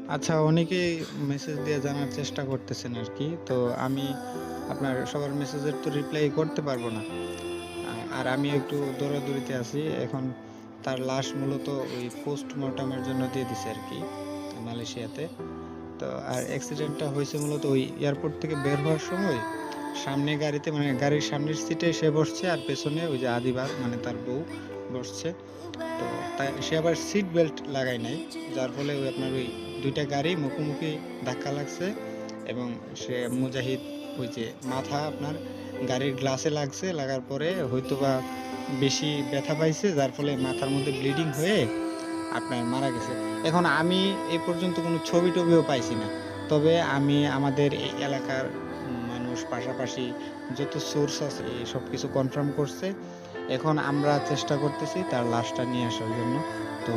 আচ্ছা, অনেকেই মেসেজ দিয়ে জানার চেষ্টা করতেছেন আরকি। তো আমি আপনার সবার মেসেজের তো রিপ্লাই করতে পারব না। আর আমিও একটু দৌড়াদৌড়িতে আছি। এখন তার লাশ মূলত ওই পোস্টমর্টম এর জন্য দিয়ে দিছে আরকি মালয়েশিয়াতে। তো আর অ্যাক্সিডেন্টটা হইছে মূলত ওই এয়ারপোর্ট থেকে বের হওয়ার সময় সামনে গাড়িতে মানে গাড়ির সামনের সিটে সে বসছে আর পেছনে ওই যে আদিবার মানে তার বউ বসছে। তো তাই সে আবার সিট বেল্ট লাগায় নাই। যার ফলে ওই আপনার ওই ২ টা গাড়ি মুখোমুখি ধাক্কা লাগছে এবং সে মুজাহিদ ওই যে মাথা আপনার গাড়ির গ্লাসে লাগছে। লাগার পরে হয়তোবা বেশি ব্যথা পাইছে যার ফলে মাথার মধ্যে ব্লিডিং হয়ে আপনার মারা গেছে। এখন আমি এ পর্যন্ত কোনো ছবি-টবিও পাইছি না। তবে আমি আমাদের এই এলাকার মানুষ পাশাপাশি যত সোর্স আছে সবকিছু কনফার্ম করছে। এখন আমরা চেষ্টা করতেছি তার লাশটা নিয়ে আসার জন্য। তো